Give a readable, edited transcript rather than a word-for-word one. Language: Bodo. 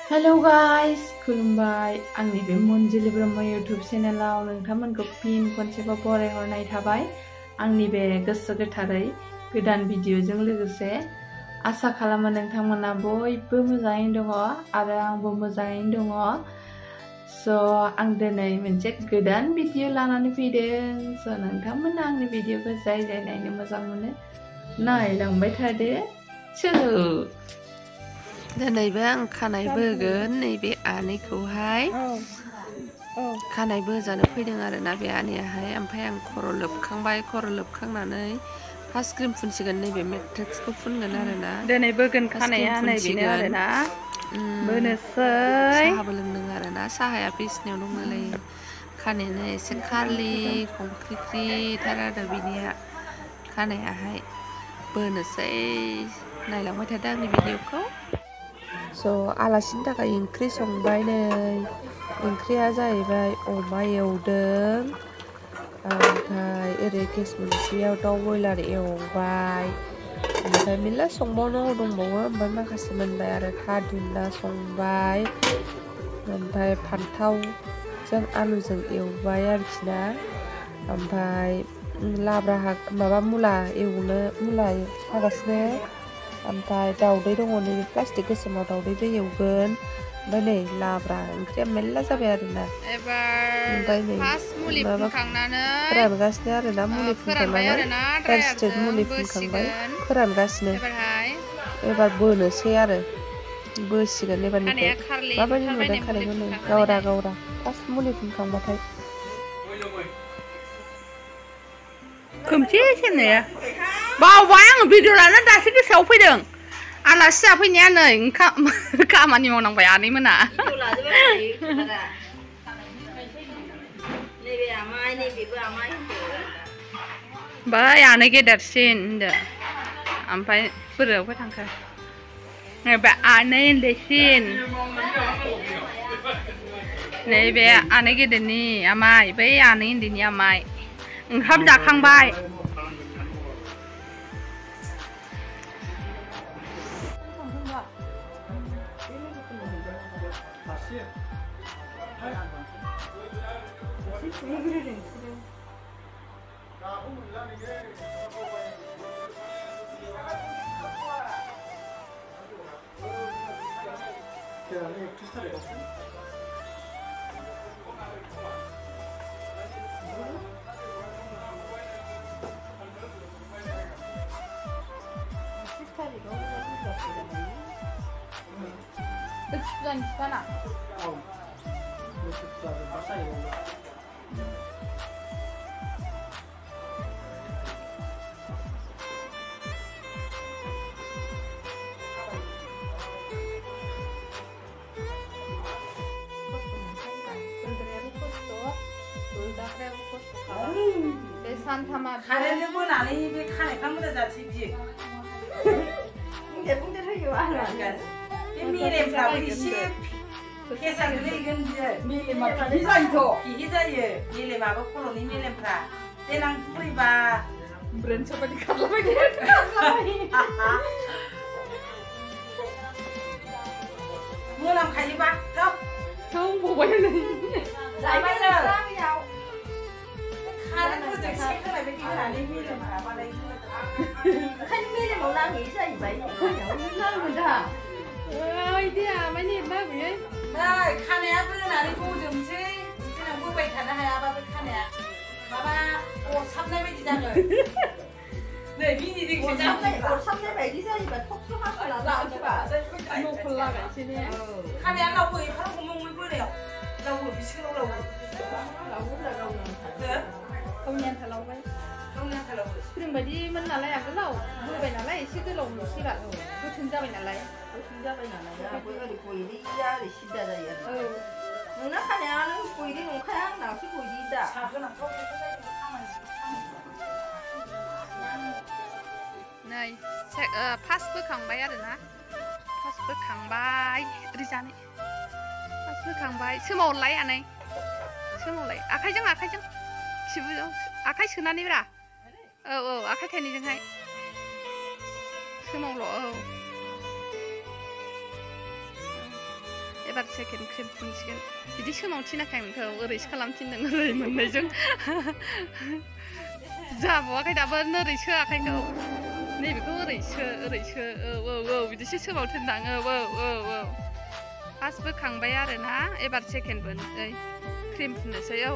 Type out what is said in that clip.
हेलो गाइस खुलुमबाय आंनि बे मनजुलि ब्रह्म यूट्यूब चेनेलाव नोंथांमोनखौ फिन खनसेबाव बरायहरनाय थाबाय आंनि बे गोसो गोथारै गोदान भिडिअजों लोगोसे आसा खालामो नोंथांमोना बयबो मोजाङैनो दङ आरो आंबो मोजाङैनो दङ स' आं दिनै मोनसे गोदान भिडिअ लानानै फैदों स' नोंथांमोना आंनि भिडिअखौ जाय नायनो मोजां मोनो नायलांबाय थादो चलो दिनैबो आं खानाय बोगोन नैबे आनैखौहाय खानाय बोजानो फैदों आरोना बे आनैयाहाय ओमफ्राय आं खर' लोबखांबाय खर' लोबखांनानै फार्स्ट क्रिम फुनसिगोन नैबे मेट्रिक्सखौ फुनगोन आरोना दिनै बोगोन खानाया नैबेनो आरोना बोनोसै साहाबो लोंदों आरोना साहाया बिसिनायाव दंलायो खानायानो एसे खारलि खंख्रिख्रिथार आरो बिनिया खानायाहाय बोनोसै नायलांबाय थादो आंनि भिडिअखौ स' आलासिनि थाखाय ओंख्रि संबाय नै ओंख्रिया जाहैबाय अमा एवदों ओमफ्राय ओरै गेस मोनसेयाव दाउ बयलार एवबाय ओमफ्राय मेरला संबावनांगौ दंबावो ओमफ्राय माखासे मोनबाय आरो थादुन ना संबाय ओमफ्राय फान्थावजों आलुजों एवबाय आरोखि ना ओमफ्राय लाब्रा माबा मुला हागासिनो ओमफ्राय दाउदै दङ नैबे प्लास्टिक गोसोमाव दाउदैबो एवगोन ओमफ्राय नै लाब्रा ओंख्रिया मेरला जाबाय आरोना ओमफ्राय नै माबा फोरानगासिनो आरोना मुलि फुनखांनानै पेरासिटेट मुलि फुनखांबाय फोरानगासिनो एबार बोनोसै आरो बोसिगोन एबारनिफ्राय माबायदि नुदों खानायखौ नै गावरा फार्स्ट मुलि फुनखांबाथाय खोमसि सेमनाया बावबाय आङो भिडिअ लानो दासो गोसोआव फैदों आलासि जाफैनाया नै खामानि मावनांबाय आनैमोना बै आनै गेदेरसिन होनदो ओमफ्राय बोरायावबो थांखो नैबे आनै उन्दैसिन नैबे आनै गेदेरनि आमाइ बै आनै उन्दैनि आमाइ ओंखाम जाखांबाय खानायनो बोनानै बे खानायफ्रा मोजां जासै बियो बे मेलेमफ्राबो एसे केसार गोलैगोन मेलेमा पिहि जायो मेलेमाबो खर'नि मेलेमफ्रा देनां बुरैबा ब्रेन्स बायदि खारलाबाय मोनामखायोबा बबाय जाबाय खारेन्टफोरजों सेक होनाय बायदि होनानै मेलेमफ्रा बानाय ओंखायनो मेलेमाव नांहैयो जाहैबाय खानाया बोनानै बजोबनोसै देनां बोबाय थानो हायाबा बे खानाया माबा अरसाबनाय बायदि जागोन नै मिनिदोंसो अरसाबनाय बायदि जायोबा थबस्र' हास'ना लानोबा नखल लागायसै ने खानाया लावो एफाराब हमोमोन बोनायाव लावो बिसिगोनाव गावनि आन्था लावबाय स्प्रिं बायदिमोन नालाय आगोलाव बोबाय नालाय एसे गोलाव नुसिगोन गोथों जाबाय नालाय ओरै गयरिया ओरै सिदा जायो आरो नोंना खानाया नों गयरि नंखाया आंनासो गयरि दा नै फार्स्ट बोखांबाय आरोना फार्स्ट बोखांबाय ओरै जानाय फार्स्ट बोखांबाय सोमावलाय आनै सोमावलाय आखाइजों खिबुजों आखाइ सोनानै ब्रा औ आखाइ थाइनैजोंहाय सोमावल' एबार सेकेन्ड क्रिम फुनसिगोन बिदि सोमावथिनाखै आंखौ ओरैसो खालामथिनदों ओरै मोननायजों जाबावाखै दाबो ओरैसो आखाइखौ नैबेखौ ओरैसो औ बिदिसो सोमावथिनदां औ फार्स्ट बोखांबाय आरोना एबार सेकेन्ड बोनोसै क्रिम फुननोसै औ